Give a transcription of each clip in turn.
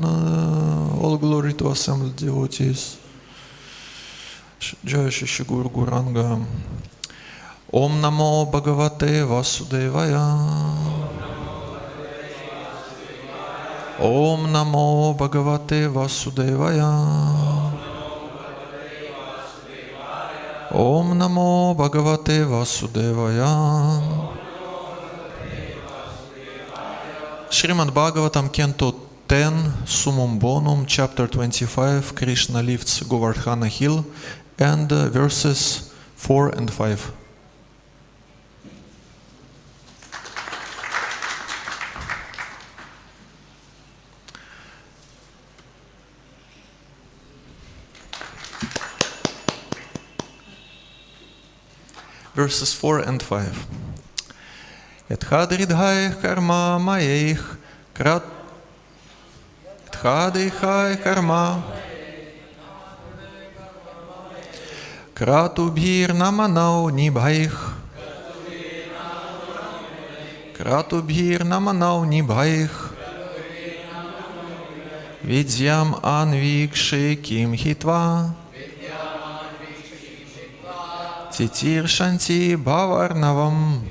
All glory to assembled devotees. Jai Shri Guru Gauranga. Om Namo Bhagavate Vasudevaya. Om Namo Bhagavate Vasudevaya. Om Namo Bhagavate Vasudevaya. Srimad Bhagavatam, Canto 10, Summum Bonum, Chapter 25, Krishna lifts Govardhana hill, and verses 4 and 5. Verses 4 and 5. Yadhadridhai karma mayeich krat Yadhadridhai karma Kratubhir namanau nibhaich Kratubhir namanau nibhaich Vidyam anvikshi kim hitva Titir shanti bhavarnavam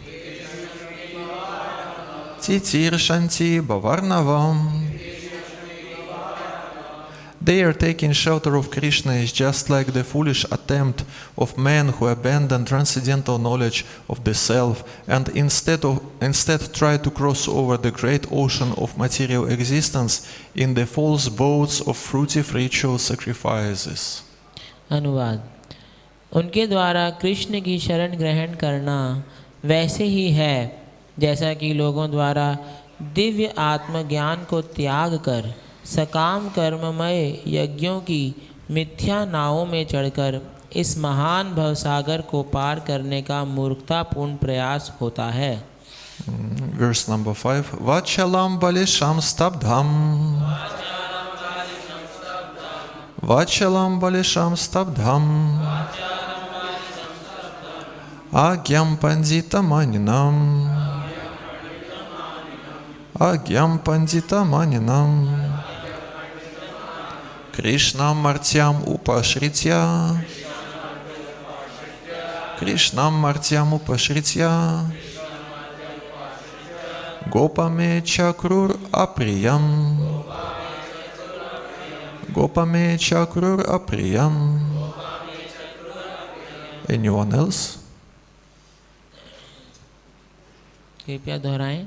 Titir shanti bhavarnavam. Their taking shelter of Krishna is just like the foolish attempt of men who abandon transcendental knowledge of the self and instead try to cross over the great ocean of material existence in the false boats of fruitive ritual sacrifices. अनुवाद. उनके द्वारा कृष्ण की शरण ग्रहण करना वैसे ही है जैसा कि लोगों द्वारा दिव्य आत्मज्ञान को त्याग कर सकाम कर्ममय यज्ञों की मिथ्या नावों में चढ़कर इस महान भवसागर को पार करने का मूर्खतापूर्ण प्रयास होता है. Verse number 5. Vachalam balisham stabdham Vachalam balisham stabdham Agyam pandita maninam Agyam pandita maninam Krishnam martyam upashritya Krishnam martyam upashritya Gopame chakrur apriyam Gopame chakrur apriyam. Anyone else? कृपया दोहराएं.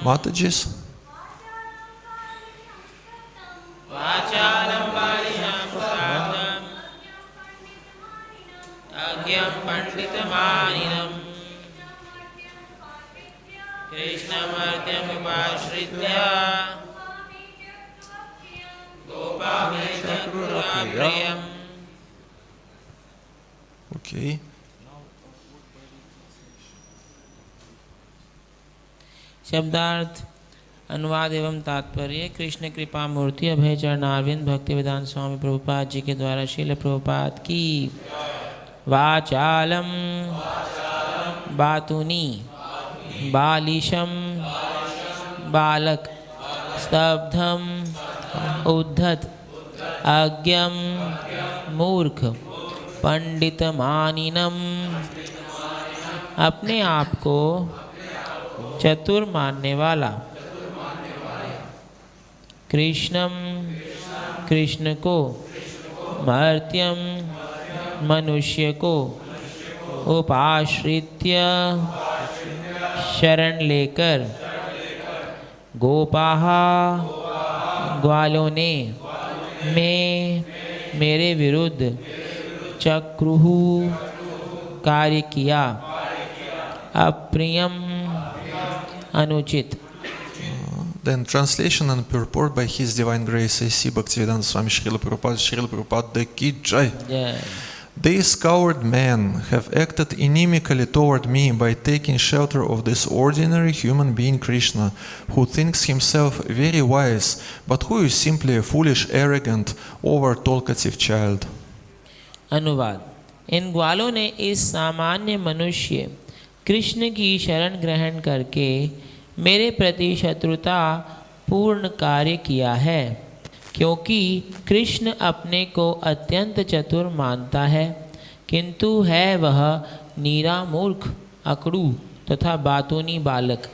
Mataji's. Vachalam balisham stabdham Agyam panditamaninam Krishnamartyam upashritya Gopame chakrurapriyam. Okay. शब्दार्थ, अनुवाद एवं तात्पर्य. कृष्ण कृपा मूर्ति अभय चरणारविंद भक्ति वेदांत स्वामी प्रभुपाद जी के द्वारा शील प्रभुपाद की. वाचालम बातुनी बालिशम बालक स्तब्धम उद्धत अज्ञम मूर्ख पंडित मानिनम. अपने आप को चतुर मानने वाला. कृष्णम कृष्ण को. मर्त्यम मनुष्य को. उपाश्रित्य शरण लेकर. गोपाः ग्वालों ने मेरे विरुद्ध चक्रुः कार्य किया, अप्रियम अनुचित। Then translation and purport by His Divine Grace A.C. Bhaktivedanta Swami Srila Prabhupada Ki Jai. जय। These coward men have acted inimically toward me by taking shelter of this ordinary human being Krishna, who thinks himself very wise, but who is simply a foolish, arrogant, over-talkative child. अनुवाद। इन ग्वालों ने इस सामान्य मनुष्य कृष्ण की शरण ग्रहण करके मेरे प्रति शत्रुता पूर्ण कार्य किया है, क्योंकि कृष्ण अपने को अत्यंत चतुर मानता है, किंतु है वह नीरा मूर्ख, अकड़ू तथा बातूनी बालक।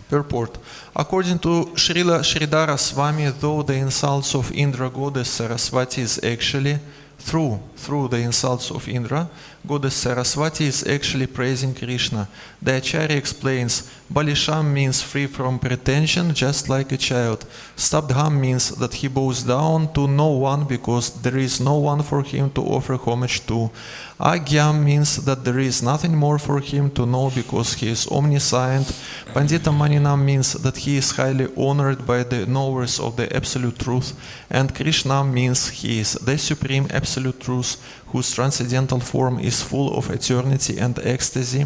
Purport. According to Srila Sridhara Swami, though the insults of Indra goddess Saraswati is actually through the insults of Indra, goddess Saraswati is actually praising Krishna. The Acharya explains, Balisham means free from pretension, just like a child. Stabdham means that he bows down to no one because there is no one for him to offer homage to. Agyam means that there is nothing more for him to know because he is omniscient. Pandita Maninam means that he is highly honored by the knowers of the absolute truth. And Krishna means he is the supreme absolute truth, whose transcendental form is full of eternity and ecstasy.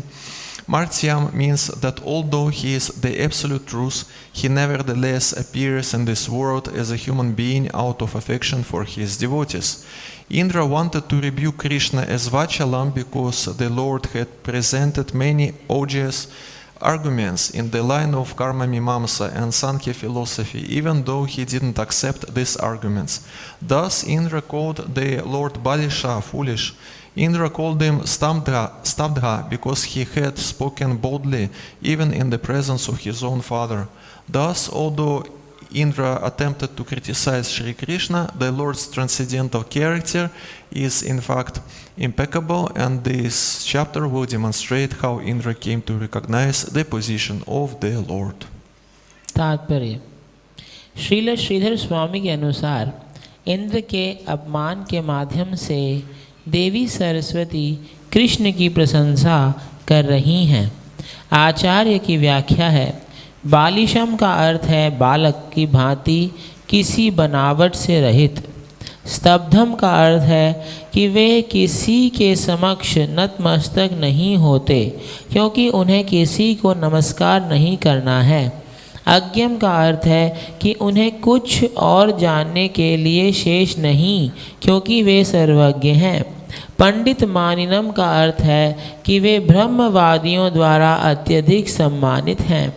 Martyam means that although he is the absolute truth, he nevertheless appears in this world as a human being out of affection for his devotees. Indra wanted to rebuke Krishna as Vachalam because the Lord had presented many odious arguments in the line of Karma Mimamsa and Sankhya philosophy, even though he didn't accept these arguments. Thus Indra called the Lord Balisha foolish. Indra called him Stabdha because he had spoken boldly even in the presence of his own father. Thus, although Indra attempted to criticize Sri Krishna, the Lord's transcendental character is in fact impeccable, and this chapter will demonstrate how Indra came to recognize the position of the Lord. तात्पर्य। श्रील श्रीधर स्वामी के अनुसार इंद्र के अपमान के माध्यम से देवी सरस्वती कृष्ण की प्रशंसा कर रही हैं। आचार्य की व्याख्या है, बालिशम का अर्थ है बालक की भांति किसी बनावट से रहित। स्तब्धम का अर्थ है कि वे किसी के समक्ष नतमस्तक नहीं होते, क्योंकि उन्हें किसी को नमस्कार नहीं करना है। अज्ञम का अर्थ है कि उन्हें कुछ और जानने के लिए शेष नहीं, क्योंकि वे सर्वज्ञ हैं। पंडित मानिनम का अर्थ है कि वे ब्रह्मवादियों द्वारा अत्यधिक सम्मानित हैं,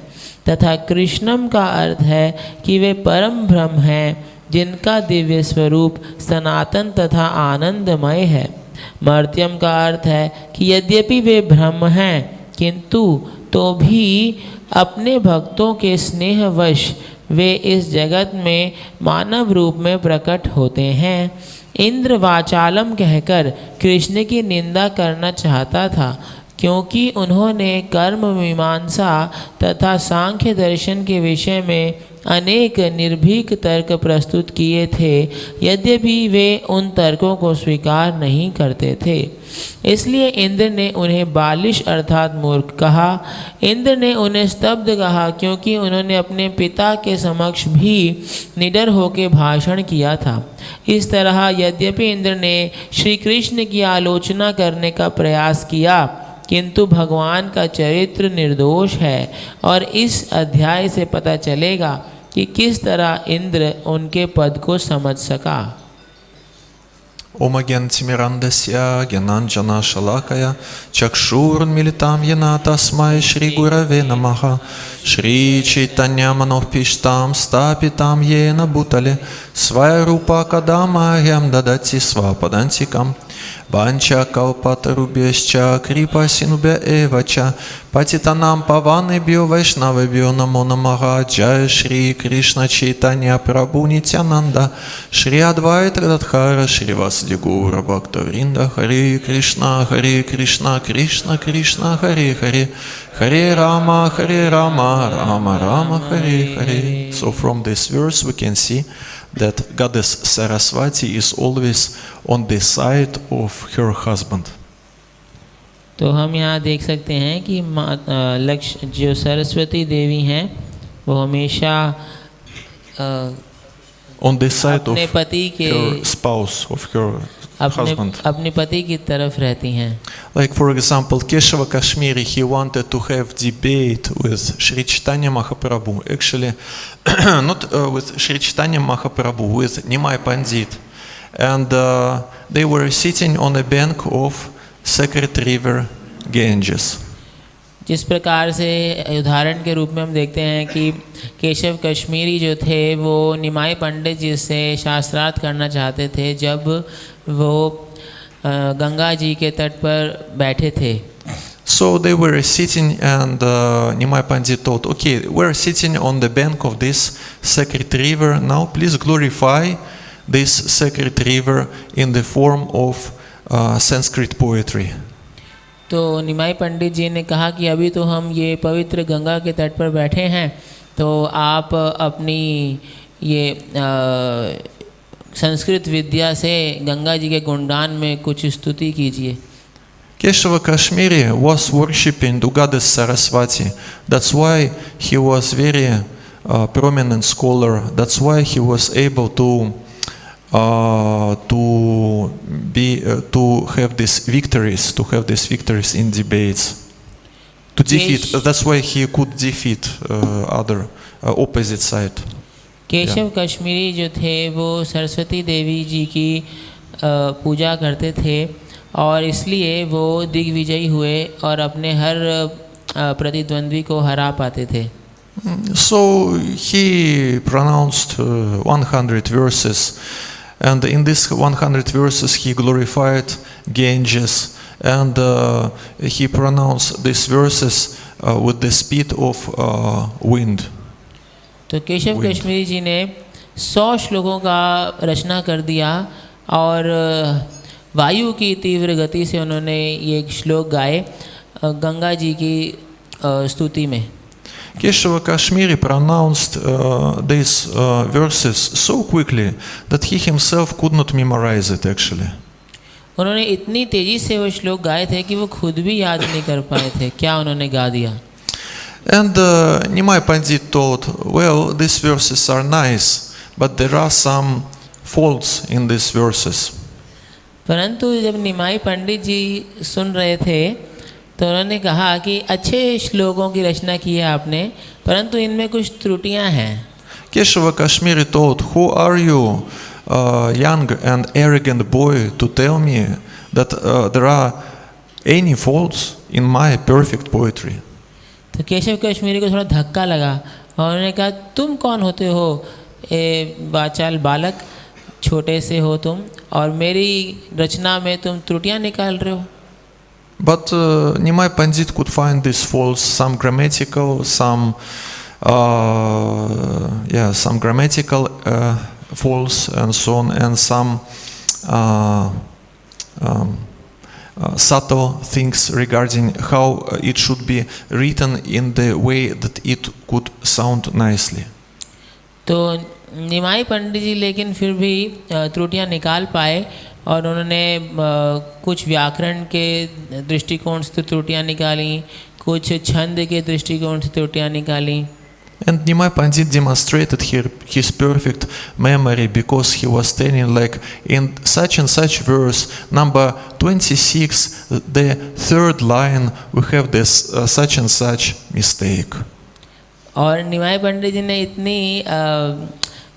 तथा कृष्णम का अर्थ है कि वे परम ब्रह्म हैं, जिनका दिव्य स्वरूप सनातन तथा आनंदमय है। मर्त्यम का अर्थ है कि यद्यपि वे ब्रह्म हैं, किंतु तो भी अपने भक्तों के स्नेहवश वे इस जगत में मानव रूप में प्रकट होते हैं। इंद्र वाचालम कहकर कृष्ण की निंदा करना चाहता था, क्योंकि उन्होंने कर्म मीमांसा तथा सांख्य दर्शन के विषय में अनेक निर्भीक तर्क प्रस्तुत किए थे, यद्यपि वे उन तर्कों को स्वीकार नहीं करते थे। इसलिए इंद्र ने उन्हें बालिश अर्थात मूर्ख कहा। इंद्र ने उन्हें स्तब्ध कहा, क्योंकि उन्होंने अपने पिता के समक्ष भी निडर होकर भाषण किया था। इस तरह यद्यपि इंद्र ने श्री कृष्ण की आलोचना करने का प्रयास किया, किंतु भगवान का चरित्र निर्दोष है, और इस अध्याय से पता चलेगा कि किस तरह इंद्र उनके पद को समझ सका। Om Agyantimirandasya Gyananjana Shalakaya Chakshurmilitam Yana Tasmai Shri Gurave Namaha Shri Chaitanya Manopishtam Stapitam Yena Bhutale Svayarupa Kadamahyam Dadati Svapadantikam Vancha Kalpatarubhyascha Kripa Sinubhya Evacha Patitanam Pavanebhyo Vaishnavebhyo Namo Namaha Jai Shri Krishna Chaitanya Prabhu Nityananda Shri Advaita Gadadhara Shri Vasudhi Gaura Bhaktavrinda Hare Krishna Krishna Krishna Hare Hare Hare Rama Rama Rama Hare Hare. So from this verse we can see that Goddess Saraswati is always on the side of her husband. तो हम यहाँ देख सकते हैं कि लक्ष्य जो सरस्वती देवी हैं वो हमेशा on the side of अपने पति के her spouse, of her husband. अपने पति की तरफ रहती हैं. Like for example, Keshava Kashmiri, he wanted to have debate with Sri Chaitanya Mahaprabhu. Actually, not with Sri Chaitanya Mahaprabhu, with Nimai Pandit. And they were sitting on a bank of sacred river Ganges. जिस प्रकार से उदाहरण के रूप में हम देखते हैं कि केशव कश्मीरी जो थे वो निमाई पंडित जी से शास्त्रार्थ करना चाहते थे जब वो गंगा जी के तट पर बैठे थे. So they were sitting and Nimai Pandit thought, okay, we're sitting on the bank of this sacred river. Now please glorify this sacred river in the form of Sanskrit poetry. तो निमाई पंडित जी ने कहा कि अभी तो हम ये पवित्र गंगा के तट पर बैठे हैं, तो आप अपनी ये संस्कृत विद्या से गंगा जी के गुणगान में कुछ स्तुति कीजिए. Keshava Kashmiri was worshipping the goddess Saraswati. That's why he was very prominent scholar. That's why he was able to have these victories in debates, to defeat. That's why he could defeat other opposite side. Keshav Kashmiri जो थे वो सरस्वती देवी जी की पूजा करते थे और इसलिए वो दिग्विजयी हुए और अपने हर प्रतिद्वंद्वी को हरा पाते थे. So he pronounced 100 verses, and in this 100 verses he glorified Ganges, and he pronounced these verses with the speed of wind. तो केशव कश्मीरी जी ने 100 श्लोकों का रचना कर दिया और वायु की तीव्र गति से उन्होंने ये श्लोक गाए गंगा जी की स्तुति में. Keshava Kashmiri pronounced these verses so quickly that he himself could not memorize it actually. उन्होंने इतनी तेजी से वो श्लोक गाए थे कि वो खुद भी याद नहीं कर पाए थे क्या उन्होंने गा दिया. And Nimai Pandit thought, well, these verses are nice, but there are some faults in these verses. परंतु जब निमाई पंडित जी सुन रहे थे तो उन्होंने कहा कि अच्छे श्लोकों की रचना की है आपने, परंतु इनमें कुछ त्रुटियां हैं. Keshava Kashmiri thought, who are you, young and arrogant boy, to tell me that there are any faults in my perfect poetry? तो केशव कश्मीरी को थोड़ा धक्का लगा और उन्होंने कहा तुम कौन होते हो वाचाल बालक, छोटे से हो तुम और मेरी रचना में तुम त्रुटियां निकाल रहे हो. But Nimai Pandit could find these faults, some grammatical, some faults and so on, and some subtle things regarding how it should be written in the way that it could sound nicely. तो निमाई पंडित जी लेकिन फिर भी त्रुटियां निकाल पाए और उन्होंने कुछ व्याकरण के दृष्टिकोण से त्रुटियां निकाली, कुछ छंद के दृष्टिकोण से त्रुटियां निकाली. And Nimai Pandit demonstrated his perfect memory because he was telling, like, in such and such verse, number 26, the third line, we have this such and such mistake. और निमाई पंडित जी ने इतनी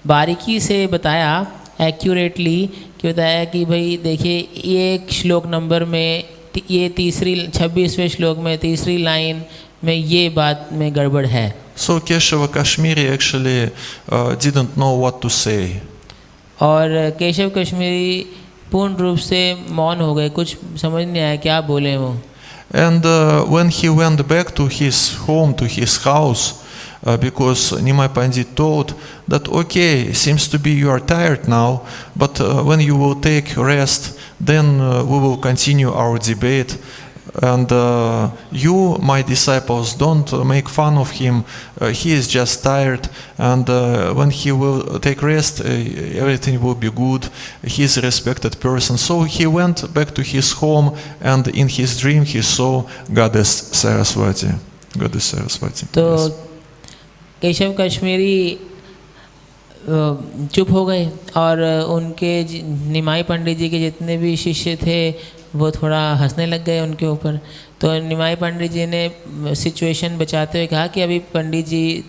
बारीकी से बताया, एक्यूरेटली, कि बताया कि भाई देखिए ये एक श्लोक नंबर में ये 26वें श्लोक में तीसरी लाइन में ये बात में गड़बड़ है. So Keshava Kashmiri actually didn't know what to say. और केशव कश्मीरी पूर्ण रूप से मौन हो गए, कुछ समझ नहीं आया क्या बोले वो. And when he went back to his home, to his house, because Nimai Pandit thought that, okay, seems to be you are tired now, but when you will take rest, then we will continue our debate. And you, my disciples, don't make fun of him. He is just tired, and when he will take rest, everything will be good. He is a respected person. So he went back to his home, and in his dream he saw Goddess Saraswati. Goddess Saraswati. तो Yes. Keshav Kashmiri चुप हो गए, और उनके निमाई पंडित जी के जितने भी शिष्य थे वो थोड़ा हंसने लग गए उनके ऊपर। तो निमाई पंडित जी ने सिचुएशन बचाते हुए कहा कि अभी पंडित जी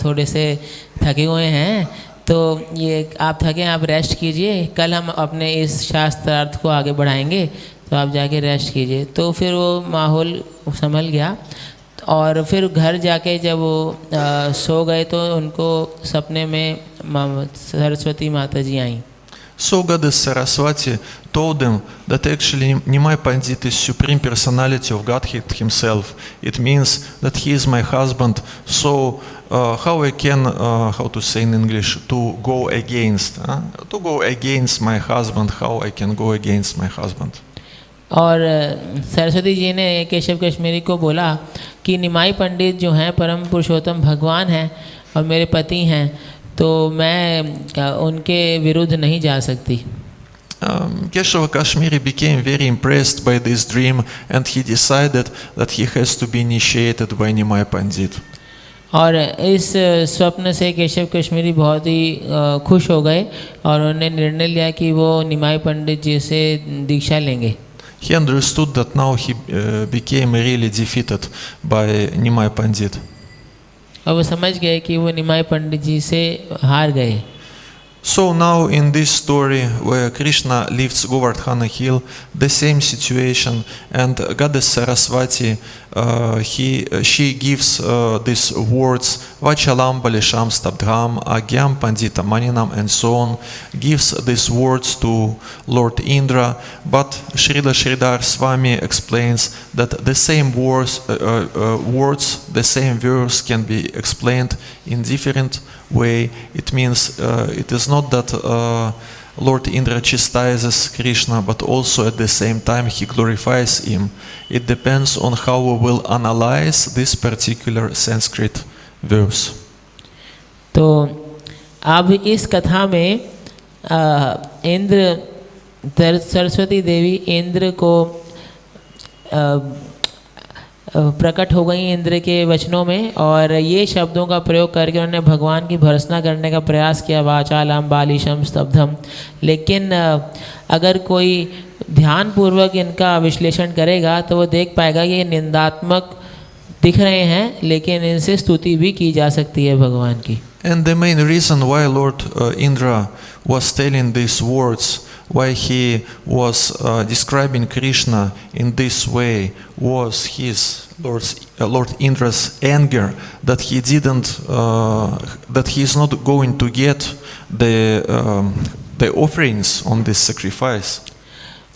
थोड़े से थके हुए हैं, तो ये आप थके हैं, आप रेस्ट कीजिए, कल हम अपने इस शास्त्रार्थ को आगे बढ़ाएंगे, तो आप जाके रेस्ट कीजिए। तो फिर वो माहौल संभल गया, और फिर घर जाके जब वो सो गए तो उनको सपने में सरस्वती माता जी आई। So Goddess Saraswati told them that actually Nimai Pandit is supreme personality of Godhead himself. It means that he is my husband. So how I can, how to say in English, to go against my husband, how I can go against my husband. और सरस्वती जी ने केशव कश्मीरी को बोला कि निमाई पंडित जो हैं परम पुरुषोत्तम भगवान हैं और मेरे पति हैं, तो मैं उनके विरुद्ध नहीं जा सकती। Keshava Kashmiri became very impressed by this dream, and he decided that he has to be initiated by Nimai Pandit. और इस स्वप्न से केशव कश्मीरी बहुत ही खुश हो गए, और उन्होंने निर्णय लिया कि वो निमाई पंडित जी से दीक्षा लेंगे। He understood that now he became really defeated by Nimai Pandit. और वो समझ गए कि वो निमाई पंडित जी से हार गए। So now in this story where Krishna lifts Govardhana hill, the same situation, and Goddess Saraswati, she gives these words, Vachalam Balisham Stabdham, Agyam Pandita Maninam, and so on, gives these words to Lord Indra, but Srila Sridhar Swami explains that the same words, the same verse can be explained in different way. It means it is not that Lord Indra chastises Krishna, but also at the same time he glorifies him. It depends on how we will analyze this particular Sanskrit verse. तो अब इस कथा में इंद्र, सरस्वती देवी इंद्र को प्रकट हो गई इंद्र के वचनों में, और ये शब्दों का प्रयोग करके उन्होंने भगवान की भर्त्सना करने का प्रयास किया, वाचालम बालिशम स्तब्धम। लेकिन अगर कोई ध्यानपूर्वक इनका विश्लेषण करेगा तो वो देख पाएगा कि ये निंदात्मक दिख रहे हैं, लेकिन इनसे स्तुति भी की जा सकती है भगवान की। And the main reason why Lord Indra was telling these words, why he was describing Krishna in this way, was his Lord Indra's anger that he didn't, that he is not going to get the offerings on this sacrifice.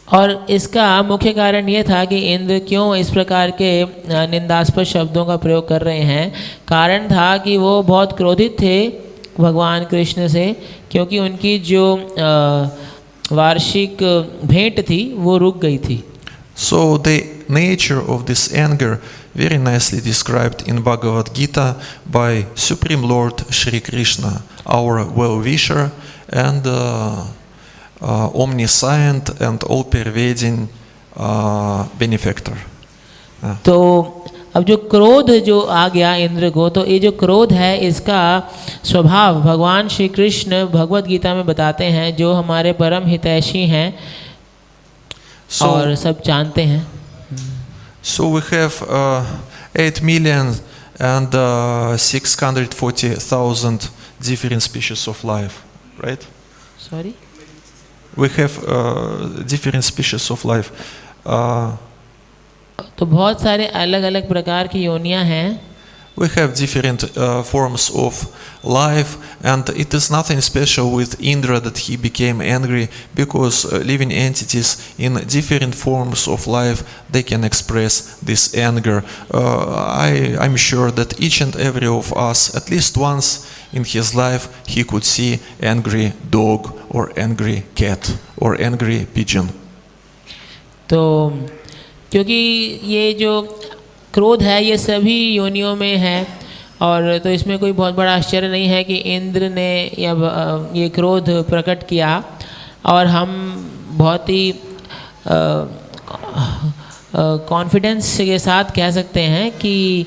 और इसका मुख्य कारण ये था कि इंद्र क्यों इस प्रकार के निंदास्पद शब्दों का प्रयोग कर रहे हैं। कारण था कि वो बहुत क्रोधित थे भगवान कृष्ण से, क्योंकि उनकी जो वार्षिक भेंट थी वो रुक गई थी। So the nature of this anger very nicely described in Bhagavad Gita by Supreme Lord Shri Krishna, our well-wisher and omniscient and all-pervading benefactor. तो अब जो क्रोध जो आ गया इंद्र को, तो ये जो क्रोध है इसका स्वभाव भगवान श्री कृष्ण भगवत गीता में बताते हैं, जो हमारे परम हितैषी हैं और सब जानते हैं। So we have 8,640,000 different species of life, right? Sorry, We have different species of life. तो बहुत सारे अलग अलग प्रकार की योनियां हैं। We have different forms of life, and it is nothing special with Indra that he became angry, because living entities in different forms of life, they can express this anger. I'm sure that each and every of us, at least once in his life, he could see angry dog or angry cat or angry pigeon. तो क्योंकि ये जो क्रोध है ये सभी योनियों में है, और तो इसमें कोई बहुत बड़ा आश्चर्य नहीं है कि इंद्र ने ये क्रोध प्रकट किया, और हम बहुत ही कॉन्फिडेंस के साथ कह सकते हैं कि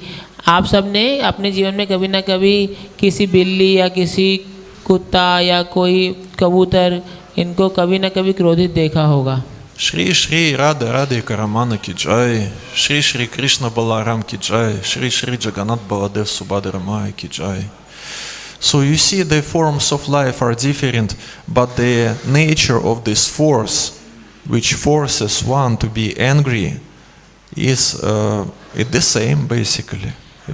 आप सब ने अपने जीवन में कभी ना कभी किसी बिल्ली या किसी कुत्ता या कोई कबूतर, इनको कभी ना कभी क्रोधित देखा होगा। Shri Shri Radha Radhe Karamana ki jai, Shri Shri Krishna Balaram ki jai, Shri Shri Jagannath Baladev Subhadra Maya ki jai. So you see, the forms of life are different, but the nature of this force, which forces one to be angry, is the same basically.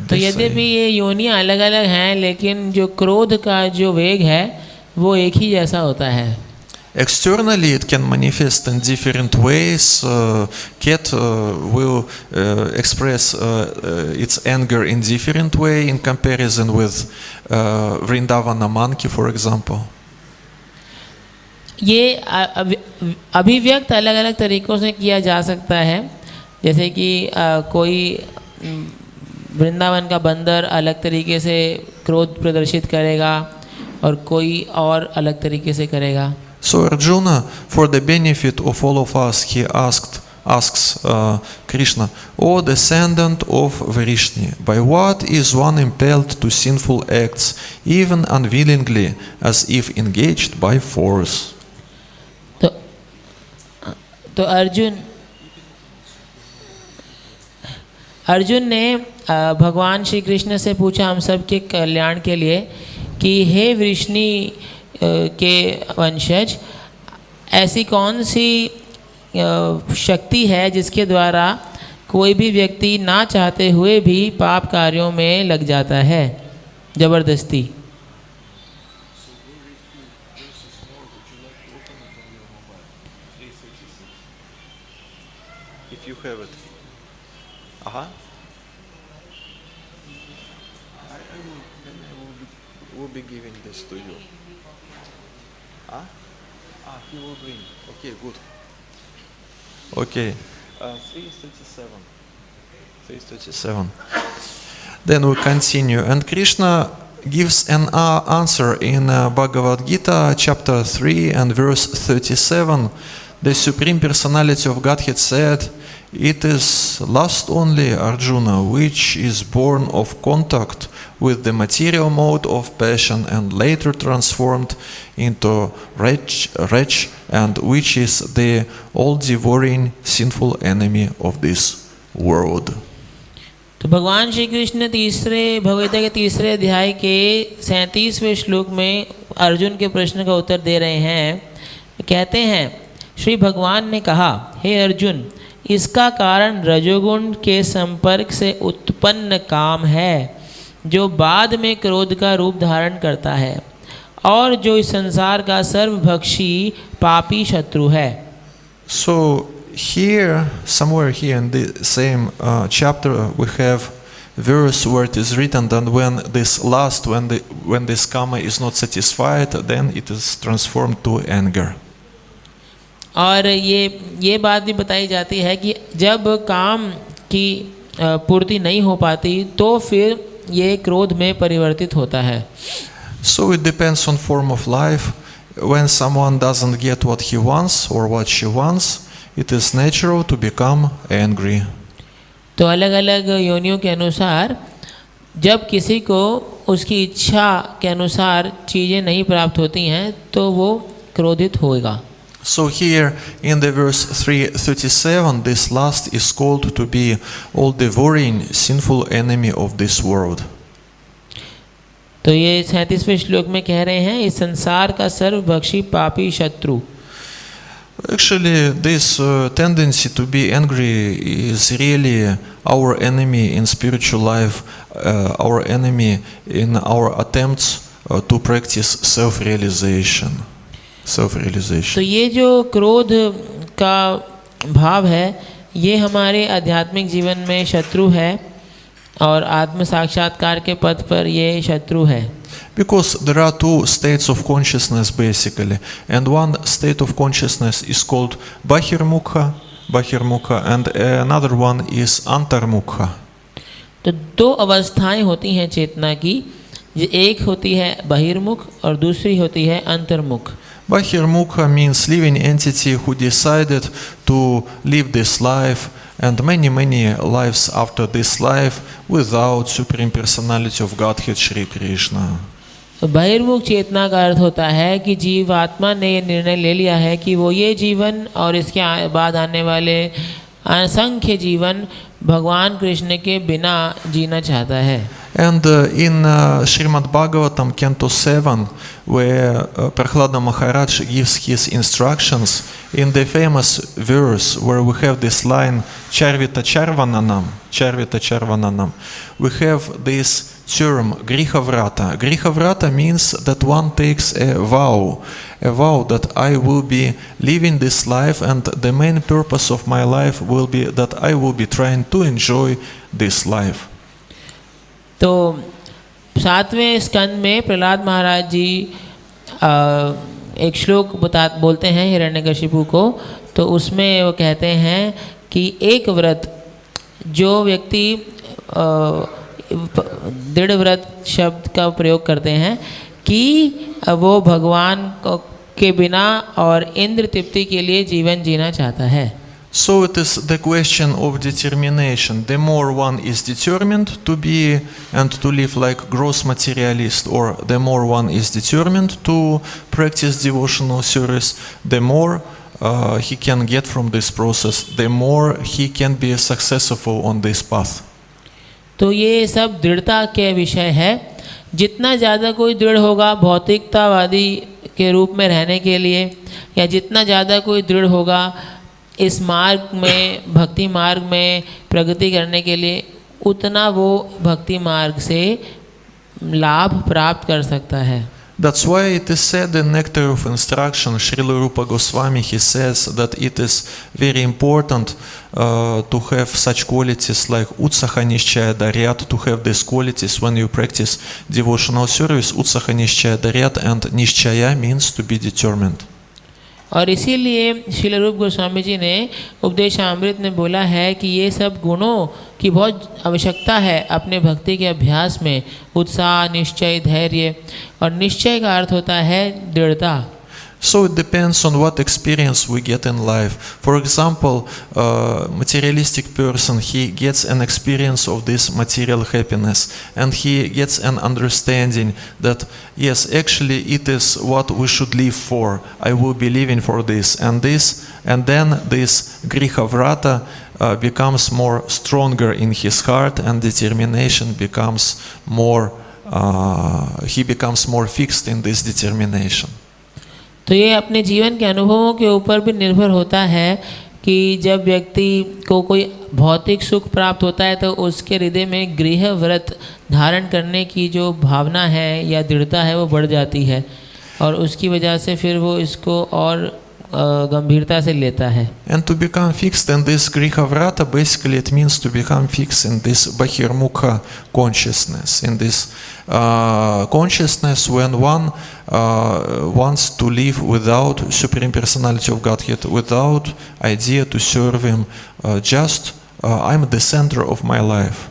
तो यद्यपि ये योनियाँ अलग अलग हैं, लेकिन जो क्रोध का जो वेग है वो एक ही जैसा होता है। Externally, it can manifest in different ways. Cat will express its anger in different way in comparison with Vrindavana monkey, for example. ये अभिव्यक्त अलग अलग तरीक़ों से किया जा सकता है, जैसे कि कोई वृंदावन का बंदर अलग तरीके से क्रोध प्रदर्शित करेगा और कोई और अलग तरीके से करेगा। So Arjuna, for the benefit of all of us, he asks Krishna, O descendant of Vrishni, by what is one impelled to sinful acts, even unwillingly, as if engaged by force? तो अर्जुन ने भगवान श्री कृष्ण से पूछा हम सब के कल्याण के लिए कि हे वृष्णि के वंशज, ऐसी कौन सी शक्ति है जिसके द्वारा कोई भी व्यक्ति ना चाहते हुए भी पाप कार्यों में लग जाता है जबरदस्ती। If you have it. I will be giving this to you. He will bring. Okay, good. Okay. 337. 337. Then we continue. And Krishna gives an answer in Bhagavad Gita, chapter 3 and verse 37. The Supreme Personality of Godhead said, it is lust only, Arjuna, which is born of contact with the material mode of passion and later transformed into wretch, and which is the all-devouring sinful enemy of this world. तो भगवान श्री कृष्ण तीसरे भगवद्गीता के तीसरे अध्याय के 37वें श्लोक में अर्जुन के प्रश्न का उत्तर दे रहे हैं। कहते हैं, श्री भगवान ने कहा, हे अर्जुन, इसका कारण रजोगुण के संपर्क से उत्पन्न काम है, जो बाद में क्रोध का रूप धारण करता है और जो इस संसार का सर्वभक्षी पापी शत्रु है। So here, somewhere here in the same chapter, we have verse where it is written that when this lust, when this karma is not satisfied, then it is transformed to anger. और ये बात भी बताई जाती है कि जब काम की पूर्ति नहीं हो पाती तो फिर ये क्रोध में परिवर्तित होता है। So it depends on form of life. When someone doesn't get what he wants or what she wants, it is natural to become angry. तो अलग अलग योनियों के अनुसार जब किसी को उसकी इच्छा के अनुसार चीज़ें नहीं प्राप्त होती हैं तो वो क्रोधित होगा। So here in the verse 337, this lust is called to be all-devouring sinful enemy of this world. तो ये 37वें श्लोक में कह रहे हैं, इस संसार का सर्वभक्षी पापी शत्रु। Actually, this tendency to be angry is really our enemy in spiritual life, our enemy in our attempts to practice self-realization. तो Self-realization. ये जो क्रोध का भाव है, ये हमारे आध्यात्मिक जीवन में शत्रु है और आत्म साक्षात्कार के पथ पर ये शत्रु है. Because there are two states of consciousness basically, and one state of consciousness is called Bahirmukha, and another one is Antarmukha. तो दो अवस्थाएं होती हैं चेतना की, एक होती है बहिर्मुख और दूसरी होती है अंतर्मुख. Bahirmukha means living entity who decided to live this life and many lives after this life without Supreme Personality of Godhead Shri Krishna. तो बहिर्मुख चेतना का अर्थ होता है कि जीवात्मा ने ये निर्णय ले लिया है कि वो ये जीवन और इसके बाद आने वाले असंख्य जीवन भगवान कृष्ण के बिना जीना चाहता है. And in Srimad Bhagavatam, Canto 7, where Prahlada Maharaj gives his instructions, in the famous verse where we have this line, Charvita Charvananam, we have this term, Grihavrata. Grihavrata means that one takes a vow that I will be living this life and the main purpose of my life will be that I will be trying to enjoy this life. तो 7वें स्कंद में प्रहलाद महाराज जी एक श्लोक बोलते हैं हिरण्यकशिपु को. तो उसमें वो कहते हैं कि एक व्रत, जो व्यक्ति दृढ़ व्रत शब्द का प्रयोग करते हैं कि वो भगवान के बिना और इंद्र तृप्ति के लिए जीवन जीना चाहता है. So it is the question of determination. The more one is determined to be and to live like gross materialist, or the more one is determined to practice devotional service, the more he can get from this process, the more he can be successful on this path. तो ये सब दृढ़ता के विषय है. जितना ज़्यादा कोई दृढ़ होगा भौतिकतावादी के रूप में रहने के लिए, या जितना ज़्यादा कोई दृढ़ होगा इस मार्ग में, भक्ति मार्ग में प्रगति करने के लिए, उतना वो भक्ति मार्ग से लाभ प्राप्त कर सकता है. That's why it is said in Nectar of Instruction, Srila Rupa Goswami, he says that it is very important to have such qualities like Utsaha Nishchaya Daryat, to have these qualities when you practice devotional service. Utsaha Nishchaya Daryat, and Nishchaya means to be determined. और इसीलिए श्रील रूप गोस्वामी जी ने उपदेशामृत में बोला है कि ये सब गुणों की बहुत आवश्यकता है अपने भक्ति के अभ्यास में. उत्साह, निश्चय, धैर्य, और निश्चय का अर्थ होता है दृढ़ता. So it depends on what experience we get in life. For example, materialistic person, he gets an experience of this material happiness, and he gets an understanding that yes, actually it is what we should live for. I will be living for this, and then this Grihavrata becomes more stronger in his heart, and determination becomes more. He becomes more fixed in this determination. तो ये अपने जीवन के अनुभवों के ऊपर भी निर्भर होता है कि जब व्यक्ति को कोई भौतिक सुख प्राप्त होता है तो उसके हृदय में गृह व्रत धारण करने की जो भावना है या दृढ़ता है वो बढ़ जाती है, और उसकी वजह से फिर वो इसको और गंभीरता से लेता है. And to become fixed in this Grihavrata, basically it means to become fixed in this Bahirmukha consciousness, in this consciousness when one wants to live without Supreme Personality of Godhead, without idea to serve Him, just I'm the center of my life.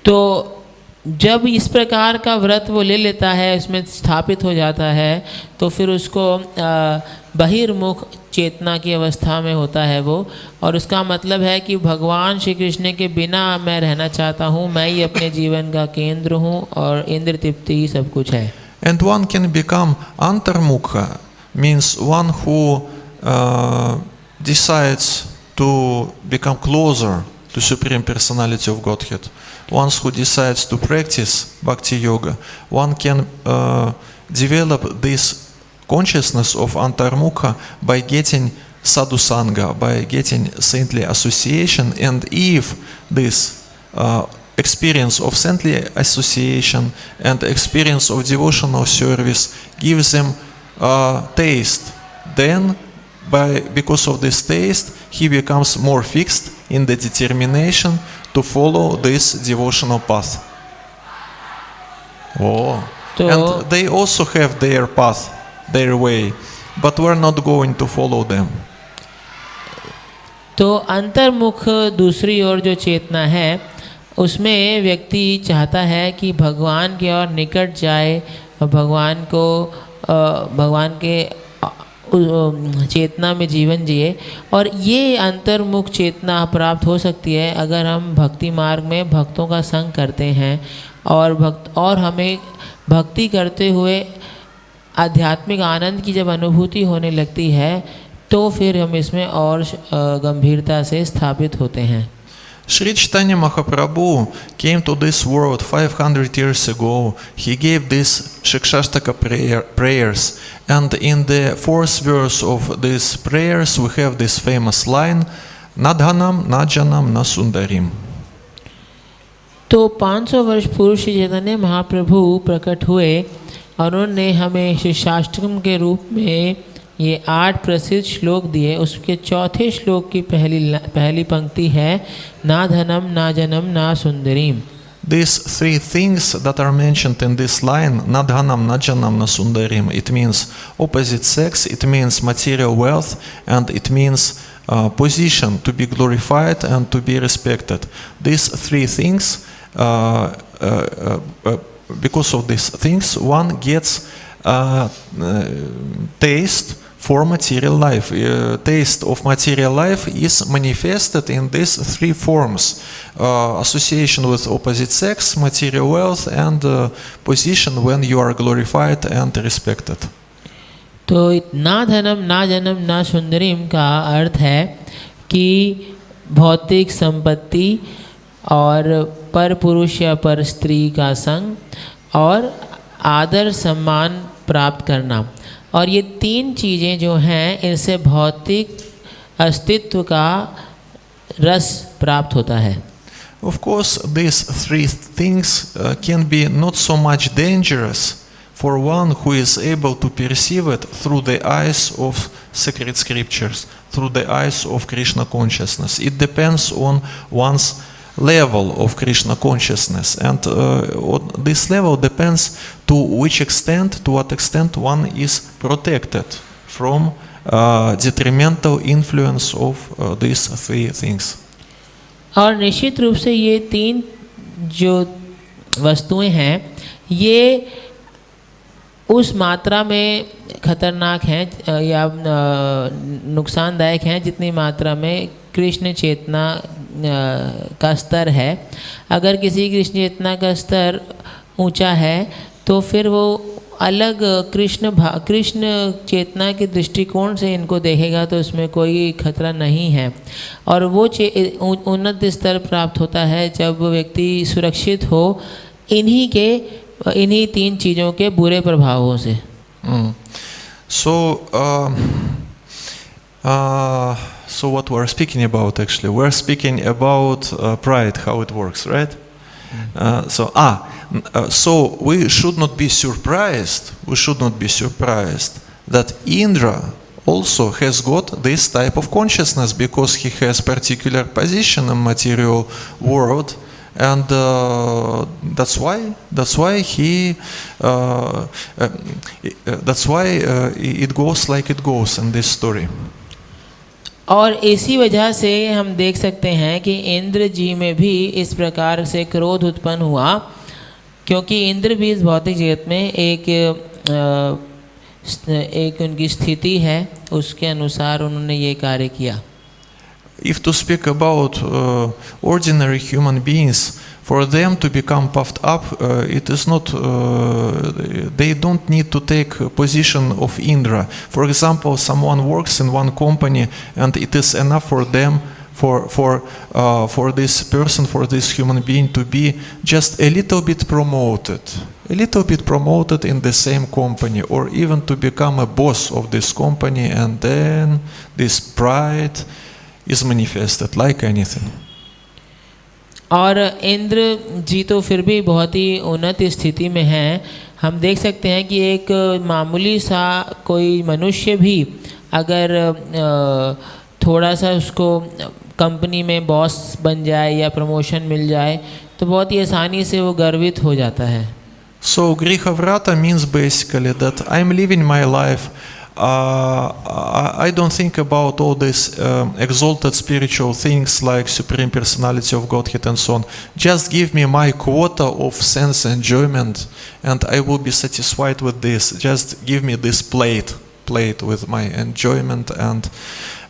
तो जब इस प्रकार का व्रत वो ले लेता है, इसमें स्थापित हो जाता है, तो फिर उसको बहिर्मुख चेतना की अवस्था में होता है वो, और उसका मतलब है कि भगवान श्री कृष्ण के बिना मैं रहना चाहता हूँ, मैं ही अपने जीवन का केंद्र हूँ और इंद्र तृप्ति ही सब कुछ है. And one can become antarmukha, means one who decides to become closer to Supreme Personality of Godhead. One who decides to practice Bhakti Yoga, one can develop this consciousness of Antarmukha by getting sadhusanga, by getting saintly association. And if this experience of saintly association and experience of devotional service gives them taste, then because of this taste, he becomes more fixed in the determination to follow this devotional path. And they also have their path, their way, but we're not going to follow them. तो अंतर्मुख दूसरी ओर जो चेतना है, उसमें व्यक्ति चाहता है कि भगवान की ओर निकट जाए और भगवान के चेतना में जीवन जिए। और ये अंतर्मुख चेतना प्राप्त हो सकती है अगर हम भक्ति मार्ग में भक्तों का संग करते हैं और हमें भक्ति करते हुए आध्यात्मिक आनंद की जब अनुभूति होने लगती है तो फिर हम इसमें और गंभीरता से स्थापित होते हैं। Sri Chaitanya Mahaprabhu came to this world 500 years ago. He gave these Shikshastaka prayers, and in the fourth verse of these prayers we have this famous line, Nadhanam, Najanam, Nasundarim. तो 500 वर्ष पूर्व श्री चैतन्य महाप्रभु प्रकट हुए और उन्होंने हमें शिक्षाष्टकम के रूप में ये 8 प्रसिद्ध श्लोक दिए। उसके चौथे श्लोक की पहली पंक्ति है, ना धनम ना जनम ना सुंदरीम। These three things that are mentioned in this line, Nadhanam, Najanam, Nasundarim, it means opposite sex, it means material wealth, and it means position to be glorified and to be respected. These three things, because of these things, one gets taste for material life. Taste of material life is manifested in these three forms: association with opposite sex, material wealth, and position when you are glorified and respected. तो ना धनम ना जनम ना सुंदरीम का अर्थ है कि भौतिक संपत्ति और पर पुरुष या पर स्त्री का संग और आदर सम्मान प्राप्त करना। और ये 3 चीज़ें जो हैं इनसे भौतिक अस्तित्व का रस प्राप्त होता है। Of course, these three things can be not so much dangerous for one who is able to perceive it through the eyes of sacred scriptures, through the eyes of Krishna consciousness. It depends on one's level of Krishna consciousness, and this level depends to what extent one is protected from detrimental influence of these three things. और निश्चित रूप से ये 3 जो वस्तुएं हैं ये उस मात्रा में खतरनाक हैं या नुकसानदायक हैं जितनी मात्रा में कृष्ण चेतना का स्तर है। अगर किसी कृष्ण चेतना का स्तर ऊंचा है तो फिर वो अलग कृष्ण चेतना के दृष्टिकोण से इनको देखेगा तो उसमें कोई खतरा नहीं है। और वो उन्नत स्तर प्राप्त होता है जब व्यक्ति सुरक्षित हो इन्हीं 3 चीज़ों के बुरे प्रभावों से। So what we're speaking about actually? We're speaking about pride, how it works, right? So we should not be surprised. We should not be surprised that Indra also has got this type of consciousness because he has particular position in material world, and that's why it goes like it goes in this story. और इसी वजह से हम देख सकते हैं कि इंद्र जी में भी इस प्रकार से क्रोध उत्पन्न हुआ क्योंकि इंद्र भी इस भौतिक जगत में एक उनकी स्थिति है, उसके अनुसार उन्होंने ये कार्य किया। If to speak about ordinary human beings, for them to become puffed up, it is not. They don't need to take position of Indra. For example, someone works in one company, and it is enough for them for this person, for this human being to be just a little bit promoted in the same company, or even to become a boss of this company, and then this pride is manifested like anything. और इंद्र जी तो फिर भी बहुत ही उन्नत स्थिति में हैं। हम देख सकते हैं कि एक मामूली सा कोई मनुष्य भी अगर थोड़ा सा उसको कंपनी में बॉस बन जाए या प्रमोशन मिल जाए तो बहुत ही आसानी से वो गर्वित हो जाता है। So Grihavrata means basically that I'm living my life. I don't think about all these exalted spiritual things like Supreme Personality of Godhead and so on. Just give me my quota of sense enjoyment and I will be satisfied with this. Just give me this plate with my enjoyment, and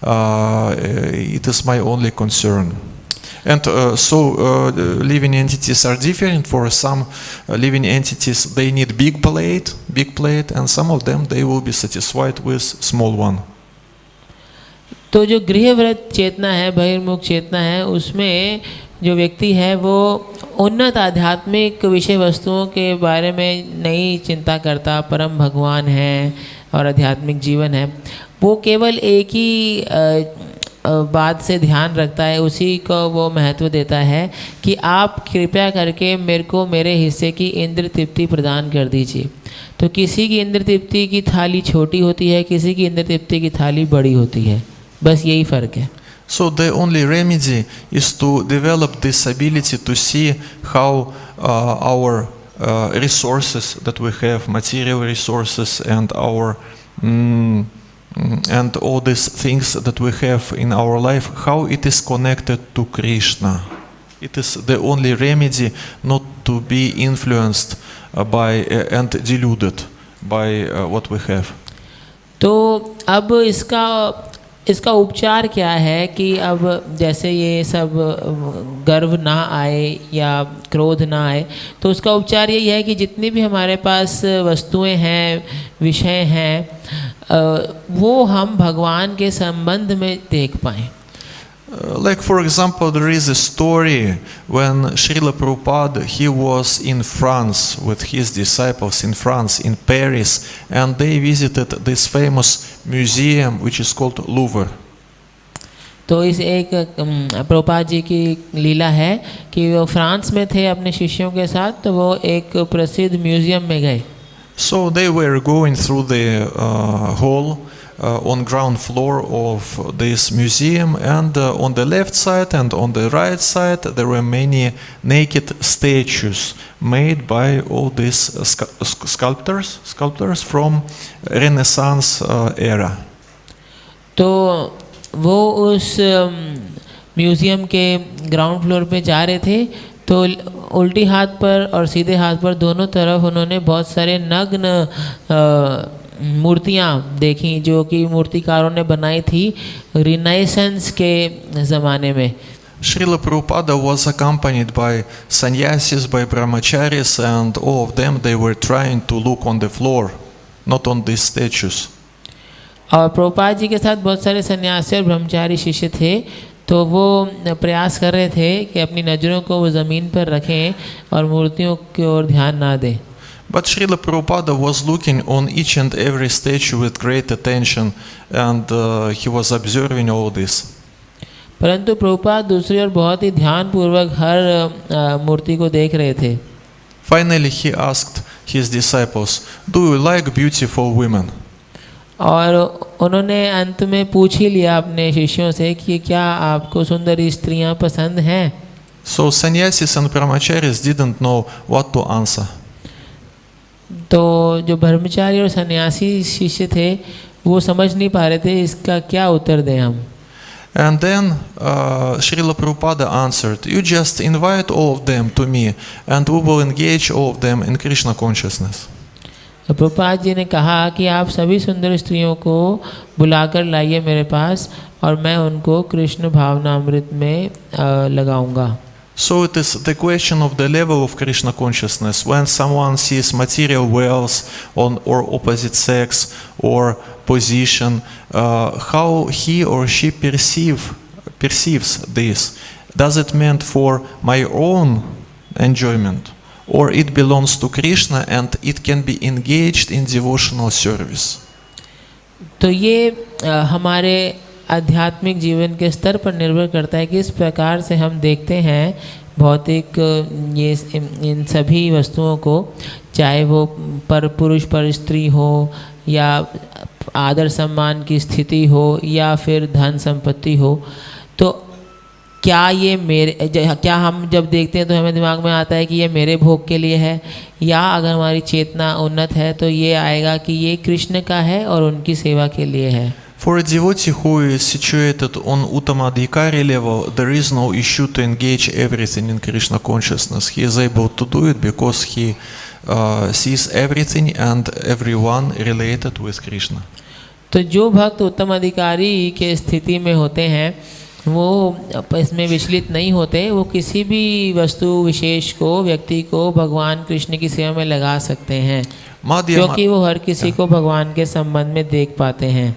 it is my only concern. And living entities are different. For some living entities, they need big plate, and some of them they will be satisfied with small one. तो जो गृहव्रत चेतना है, बहिर्मुख चेतना है, उसमें जो व्यक्ति है वो उन्नत आध्यात्मिक विषय वस्तुओं के बारे में नहीं चिंता करता, परम भगवान है और आध्यात्मिक जीवन है, वो केवल एक ही बात से ध्यान रखता है, उसी को वो महत्व देता है कि आप कृपया करके मेरे को मेरे हिस्से की इंद्र तृप्ति प्रदान कर दीजिए। तो किसी की इंद्र तृप्ति की थाली छोटी होती है, किसी की इंद्र तृप्ति की थाली बड़ी होती है, बस यही फ़र्क है। So the only remedy is to develop this ability to see how our resources that we have, material resources, and our and all these things that we have in our life, how it is connected to Krishna. It is the only remedy not to be influenced by and deluded by what we have. तो अब इसका उपचार क्या है कि अब जैसे ये सब गर्व ना आए या क्रोध ना आए, तो उसका उपचार यही है कि जितनी भी हमारे पास वस्तुएं हैं, विषय हैं, वो हम भगवान के संबंध में देख पाएँ। Like for example, there is a story when Srila Prabhupada, he was in France with his disciples in France, in Paris, and they visited this famous museum which is called Louvre. तो इस एक प्रभुपाद जी की लीला है कि वो France में थे अपने शिष्यों के साथ, तो वो एक प्रसिद्ध म्यूजियम में गए। So they were going through the hall on ground floor of this museum, and on the left side and on the right side there were many naked statues made by all these sculptors from Renaissance era. तो वो उस museum के ground floor पे जा रहे थे, तो उल्टी हाथ पर और सीधे हाथ पर दोनों तरफ उन्होंने बहुत सारे नग्न मूर्तियाँ देखी जो कि मूर्तिकारों ने बनाई थी रिनाइसेंस के ज़माने में। Srila Prabhupada was accompanied by sannyasis, by brahmacharis, and all of them they were trying to look on the floor, not on these statues. और प्रभुपाद जी के साथ बहुत सारे सन्यासी और ब्रह्मचारी शिष्य थे, तो वो प्रयास कर रहे थे कि अपनी नज़रों को वो ज़मीन पर रखें और मूर्तियों की ओर ध्यान ना दें। But Srila Prabhupada was looking on each and every statue with great attention, and he was observing all this. परंतु प्रभुपाद दूसरी ओर बहुत ही ध्यानपूर्वक हर मूर्ति को देख रहे थे। Finally, he asked his disciples, "Do you like beautiful women?" और उन्होंने अंत में पूछ ही लिया अपने शिष्यों से कि क्या आपको सुंदर स्त्रियां पसंद हैं? So sannyasis and brahmacharis didn't know what to answer. तो जो ब्रह्मचारी और सन्यासी शिष्य थे वो समझ नहीं पा रहे थे इसका क्या उत्तर दें हम। And then Srila Prabhupada answered, "You just invite all of them to me, and we will engage all of them in Krishna consciousness." Prabhupada ji ने कहा कि आप सभी सुंदर स्त्रियों को बुलाकर लाइए मेरे पास और मैं उनको कृष्ण भावनामृत में लगाऊंगा। So it is the question of the level of Krishna consciousness. When someone sees material wealth or opposite sex or position, how he or she perceive perceives this, does it meant for my own enjoyment, or it belongs to Krishna and it can be engaged in devotional service? तो ये हमारे आध्यात्मिक जीवन के स्तर पर निर्भर करता है कि किस प्रकार से हम देखते हैं भौतिक ये इन सभी वस्तुओं को, चाहे वो पर पुरुष पर स्त्री हो या आदर सम्मान की स्थिति हो या फिर धन संपत्ति हो। तो क्या ये क्या हम जब देखते हैं तो हमें दिमाग में आता है कि ये मेरे भोग के लिए है, या अगर हमारी चेतना उन्नत है तो ये आएगा कि ये कृष्ण का है और उनकी सेवा के लिए है। For a devotee who is situated on Uttamadhikari level, there is no issue to engage everything in Krishna consciousness. He is able to do it because he sees everything and everyone related with Krishna. तो जो भक्त उत्तम अधिकारी के स्थिति में होते हैं वो इसमें विचलित नहीं होते, वो किसी भी वस्तु विशेष को, व्यक्ति को भगवान कृष्ण की सेवा में लगा सकते हैं, क्योंकि वो हर किसी को भगवान के संबंध में देख पाते हैं।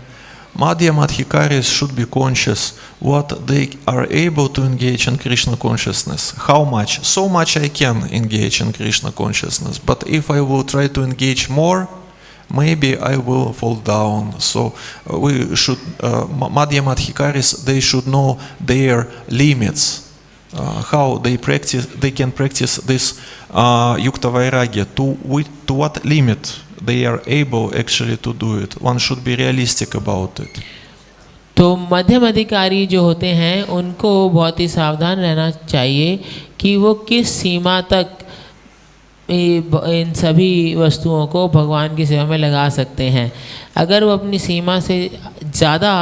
Madhya-madhikaris should be conscious what they are able to engage in Krishna consciousness. How much? So much I can engage in Krishna consciousness. But if I will try to engage more, maybe I will fall down. So we should, Madhya-madhikaris, they should know their limits. How they can practice this Yukta Vairagya, to what limit they are able actually to do it. One should be realistic about it. तो मध्यम अधिकारी जो होते हैं उनको बहुत ही सावधान रहना चाहिए कि वो किस सीमा तक इन सभी वस्तुओं को भगवान की सेवा में लगा सकते हैं। अगर वो अपनी सीमा से ज़्यादा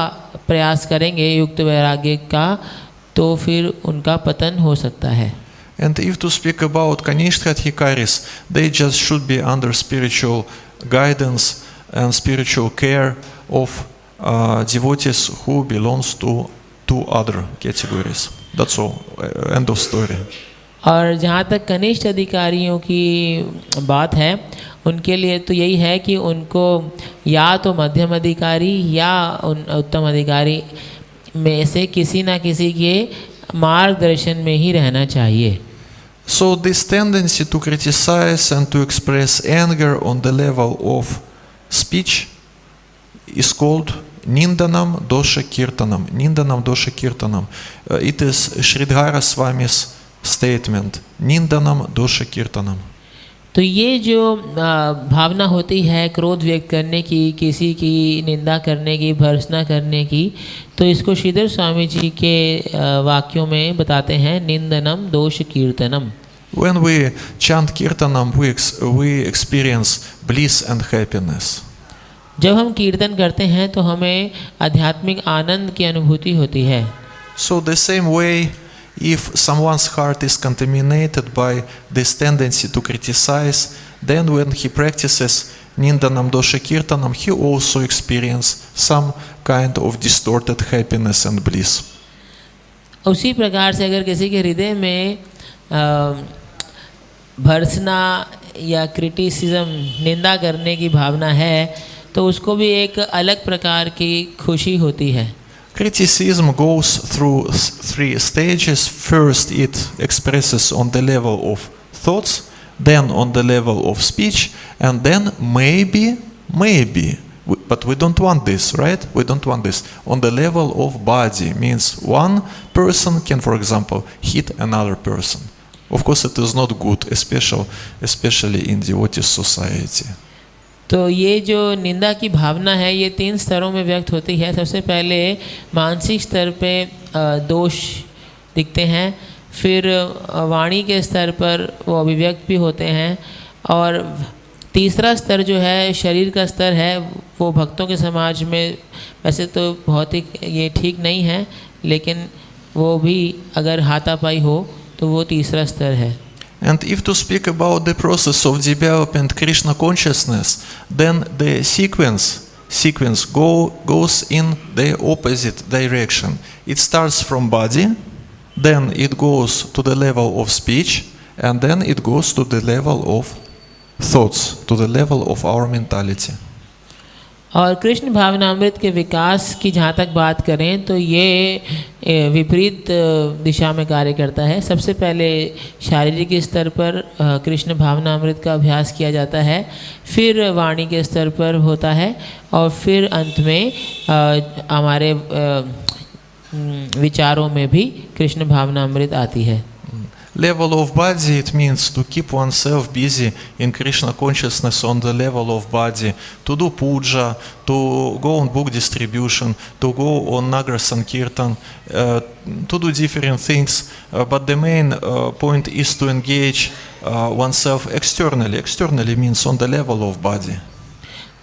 प्रयास करेंगे युक्त वैराग्य का तो फिर उनका पतन हो सकता है। And if to speak about Kanishta Adhikaris, they just should be under spiritual guidance and spiritual care of devotees who belongs to two other categories. That's all. End of story. और जहाँ तक कनिष्ठ अधिकारियों की बात है, उनके लिए तो यही है कि उनको या तो मध्यम अधिकारी या उत्तम अधिकारी में से किसी ना किसी के मार्गदर्शन में ही रहना चाहिए। So this tendency to criticize and to express anger on the level of speech is called Nindanam Dosha Kirtanam. Nindanam Dosha Kirtanam. It is Sridhara Swami's statement. Nindanam Dosha Kirtanam. तो ये जो भावना होती है क्रोध व्यक्त करने की, किसी की निंदा करने की, भर्त्सना करने की, तो इसको श्रीधर स्वामी जी के वाक्यों में बताते हैं निंदनम दोष कीर्तनम। When we chant Kirtanam, we experience bliss and happiness. जब हम कीर्तन करते हैं तो हमें आध्यात्मिक आनंद की अनुभूति होती है। So the same way, if someone's heart is contaminated by this tendency to criticize, then when he practices Nindanam Dosha Kirtanam, he also experiences some kind of distorted happiness and bliss. उसी प्रकार से अगर किसी के हृदय में भर्त्सना या criticism, निंदा करने की भावना है, तो उसको भी एक अलग प्रकार की खुशी होती है। Criticism goes through three stages. First, it expresses on the level of thoughts, then on the level of speech, and then maybe, but we don't want this, right? We don't want this. On the level of body, means one person can, for example, hit another person. Of course, it is not good, especially in devotee society. तो ये जो निंदा की भावना है ये 3 स्तरों में व्यक्त होती है। सबसे पहले मानसिक स्तर पे दोष दिखते हैं, फिर वाणी के स्तर पर वो अभिव्यक्त भी होते हैं, और तीसरा स्तर जो है शरीर का स्तर है, वो भक्तों के समाज में वैसे तो बहुत ही ये ठीक नहीं है, लेकिन वो भी अगर हाथापाई हो तो वो तीसरा स्तर है। And if to speak about the process of developing Krishna consciousness, then the sequence goes in the opposite direction. It starts from body, then it goes to the level of speech, and then it goes to the level of thoughts, to the level of our mentality. और कृष्ण भावनामृत के विकास की जहाँ तक बात करें तो ये विपरीत दिशा में कार्य करता है। सबसे पहले शारीरिक स्तर पर कृष्ण भावनामृत का अभ्यास किया जाता है, फिर वाणी के स्तर पर होता है और फिर अंत में हमारे विचारों में भी कृष्ण भावनामृत आती है। Level of body, it means to keep oneself busy in Krishna consciousness on the level of body, to do puja, to go on book distribution, to go on Nagar Sankirtan, to do different things. But the main point is to engage oneself externally. Externally means on the level of body.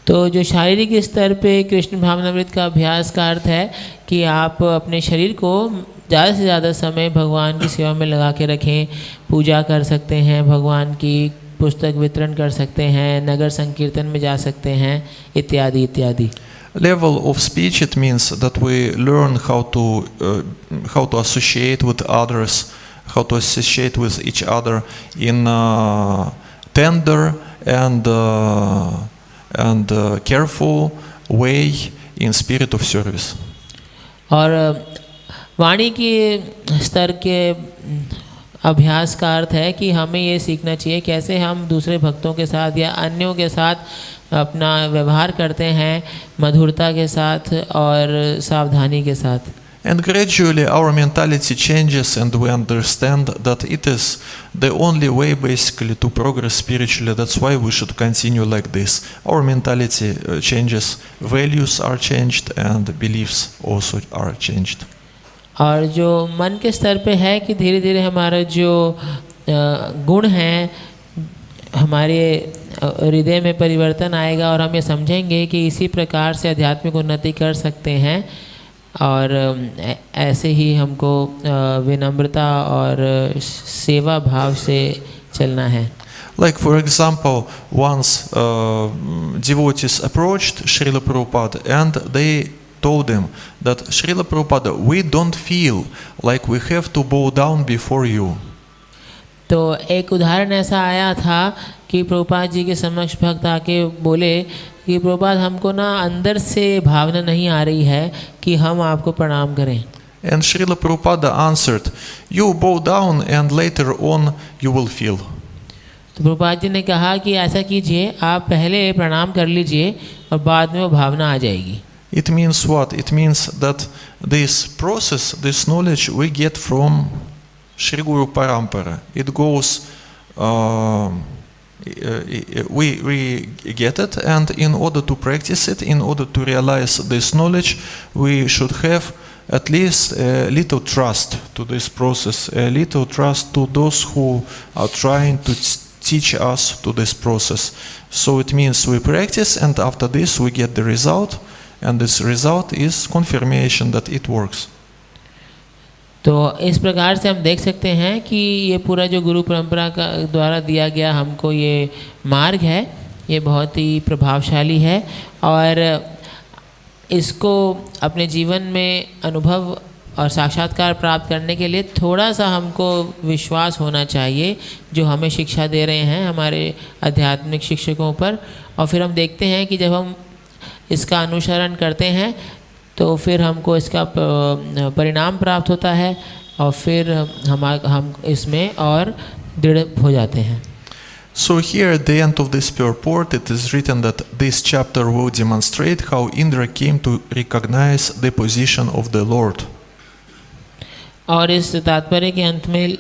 तो जो शारीरिक स्तर पे कृष्ण भावनामृत का अभ्यास का अर्थ है कि आप अपने शरीर को ज़्यादा से ज़्यादा समय भगवान की सेवा में लगा के रखें, पूजा कर सकते हैं, भगवान की पुस्तक वितरण कर सकते हैं, नगर संकीर्तन में जा सकते हैं, इत्यादि इत्यादि। Level of speech, it means that we learn how to associate with others, how to associate with each other in tender and careful way in spirit of service. और वाणी के स्तर के अभ्यास का अर्थ है कि हमें ये सीखना चाहिए कैसे हम दूसरे भक्तों के साथ या अन्यों के साथ अपना व्यवहार करते हैं, मधुरता के साथ और सावधानी के साथ। And gradually our mentality changes and we understand that it is the only way basically to progress spiritually. That's why we should continue like this. Our mentality changes, values are changed and beliefs also are changed. और जो मन के स्तर पे है कि धीरे धीरे हमारा जो गुण हैं हमारे हृदय में परिवर्तन आएगा और हम ये समझेंगे कि इसी प्रकार से आध्यात्मिक उन्नति कर सकते हैं और ऐसे ही हमको विनम्रता और सेवा भाव से चलना है। Like for example, once devotees approached Srila Prabhupada and they told him that Srila Prabhupada, we don't feel like we have to bow down before you. तो एक उदाहरण ऐसा आया था कि प्रभुपाद जी के समक्ष भक्त आके बोले कि प्रभुपाद हमको ना अंदर से भावना नहीं आ रही है कि हम आपको प्रणाम करें। And Srila Prabhupada answered, you bow down and later on you will feel. तो प्रभुपाद जी ने कहा कि ऐसा कीजिए, आप पहले प्रणाम कर लीजिए और बाद में वो भावना आ जाएगी। It means what? It means that this process, this knowledge we get from Shri Guru Parampara. It goes, we get it, and in order to practice it, in order to realize this knowledge, we should have at least a little trust to this process, a little trust to those who are trying to teach us to this process. So it means we practice, and after this we get the result, and this result is confirmation that it works. तो इस प्रकार से हम देख सकते हैं कि ये पूरा जो गुरु परंपरा का द्वारा दिया गया हमको ये मार्ग है, ये बहुत ही प्रभावशाली है और इसको अपने जीवन में अनुभव और साक्षात्कार प्राप्त करने के लिए थोड़ा सा हमको विश्वास होना चाहिए जो हमें शिक्षा दे रहे हैं हमारे आध्यात्मिक शिक्षकों पर। और फिर हम देखते हैं कि जब हम इसका अनुसरण करते हैं तो फिर हमको इसका परिणाम प्राप्त होता है और फिर हम इसमें और दृढ़ हो जाते हैं। So here at the end of this purport it is written that this chapter will demonstrate how Indra came to recognize the position of the Lord. और इस तात्पर्य के अंत में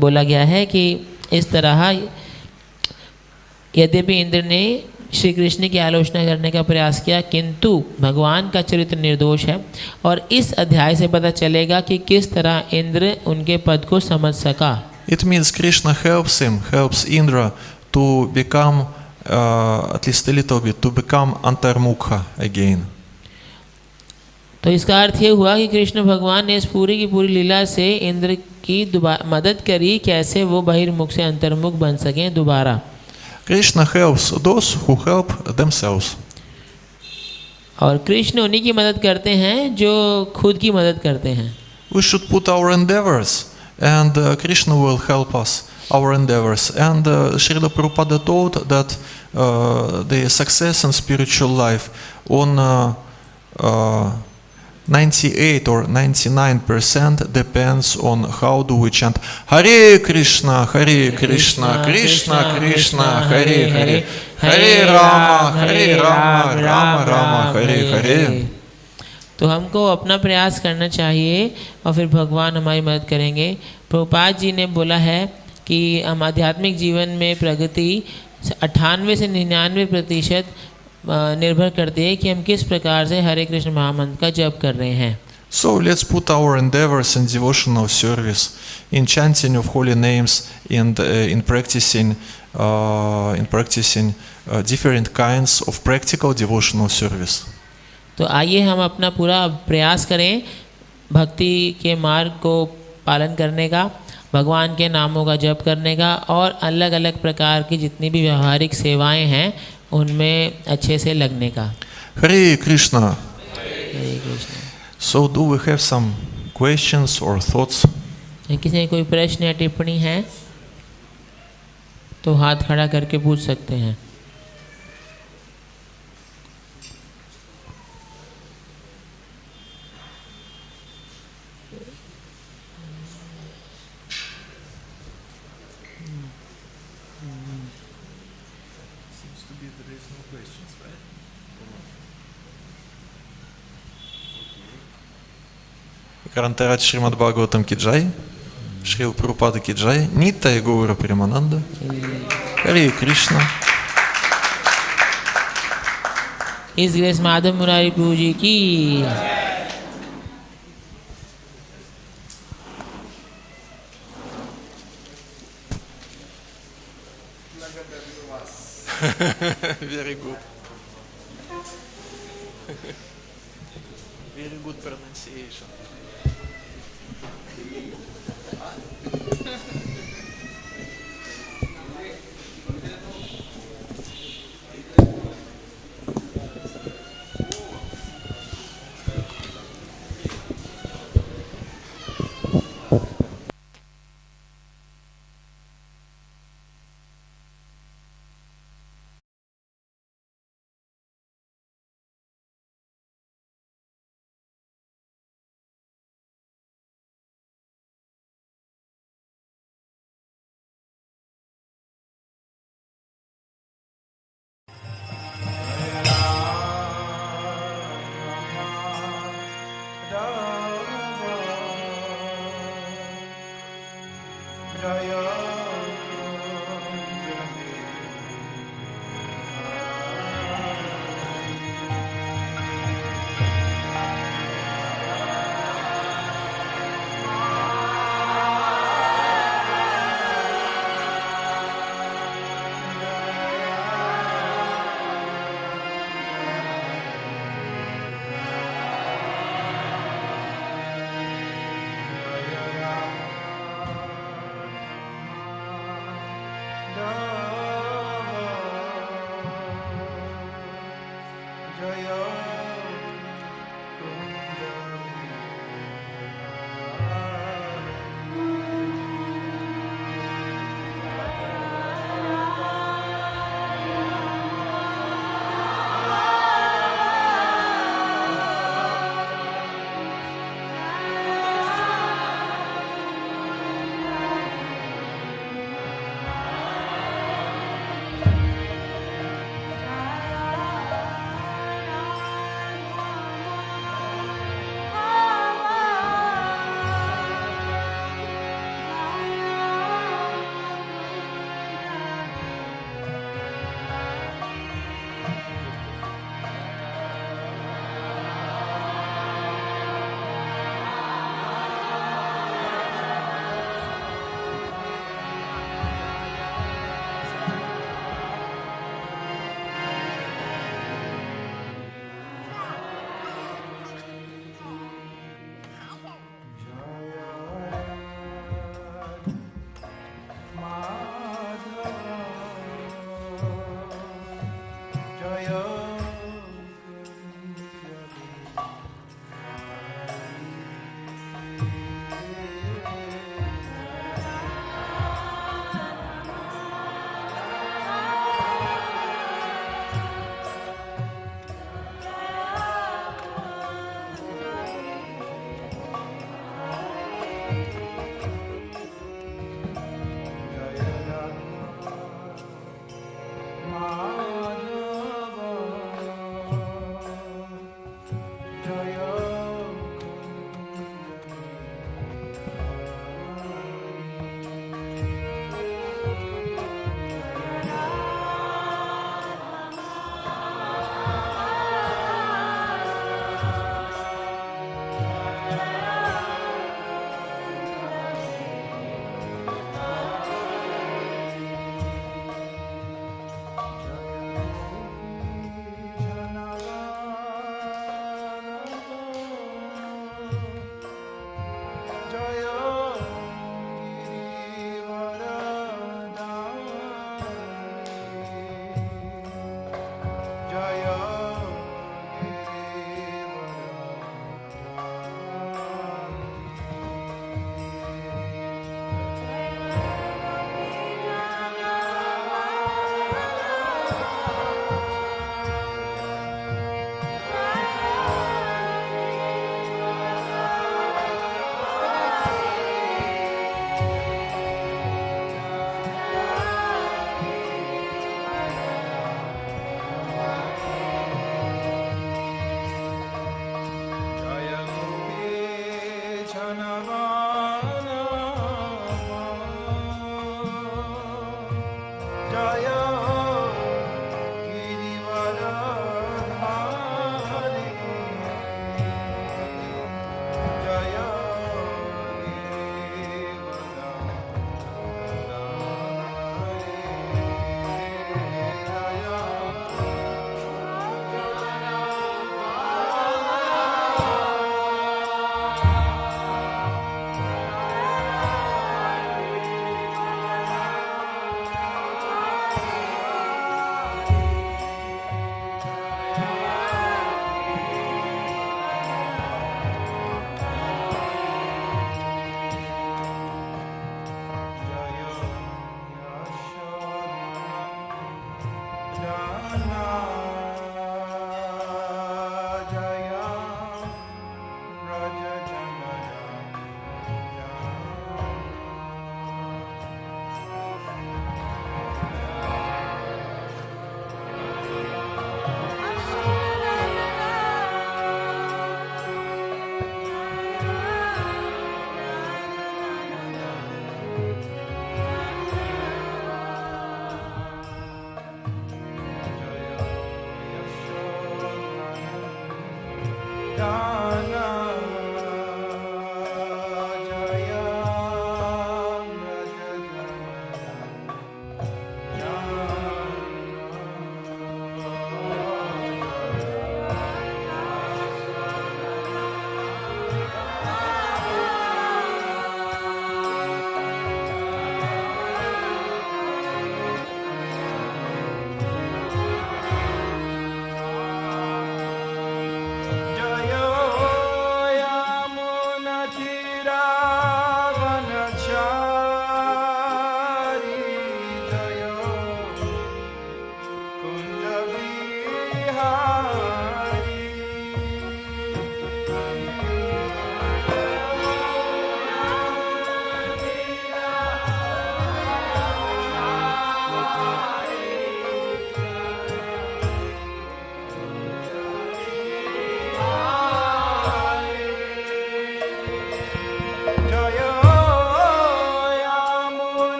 बोला गया है कि इस तरह यद्यपि इंद्र ने श्री कृष्ण की आलोचना करने का प्रयास किया किंतु भगवान का चरित्र निर्दोष है और इस अध्याय से पता चलेगा कि किस तरह इंद्र उनके पद को समझ सका। It means Krishna helps Indra to become at least a little bit, to become antarmukha again. तो इसका अर्थ ये हुआ कि कृष्ण भगवान ने इस पूरी की पूरी लीला से इंद्र की मदद करी कैसे वो बहिर्मुख से अंतर्मुख बन सकें दोबारा। Krishna helps those who help themselves. और कृष्ण उन्हीं की मदद करते हैं जो खुद की मदद करते हैं। We should put our endeavors and Krishna will help us, our endeavors. And Srila Prabhupada taught that the success in spiritual life on 98 or 99% depends on how do we chant Hare Krishna, Krishna Krishna, Hare Hare, Hare Rama, Rama Rama, Hare Hare. तो हमको अपना प्रयास करना चाहिए और फिर भगवान हमारी मदद करेंगे। प्रभुपाद जी ने बोला है कि हम आध्यात्मिक जीवन में प्रगति 98 से 99% निर्भर करती है कि हम किस प्रकार से हरे कृष्ण महामंत्र का जप कर रहे हैं। So let's put our endeavors in devotional service, in chanting of holy names, and in practicing different kinds of practical devotional service. तो आइए हम अपना पूरा प्रयास करें भक्ति के मार्ग को पालन करने का, भगवान के नामों का जप करने का और अलग अलग प्रकार की जितनी भी व्यवहारिक सेवाएं हैं उनमें अच्छे से लगने का। Hare Krishna. Hare Krishna. So do we have some questions or thoughts? किसी ने कोई प्रश्न या टिप्पणी है तो हाथ खड़ा करके पूछ सकते हैं। Грантарат Шримад Бхагаватам Киджай, Шрил Прабхупада Киджай, Нита и Гаура Примананда, Харе Кришна. इस ग्रेस माधव मुरारी प्रभु जी की। Very good. Very good pronunciation.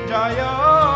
Jaya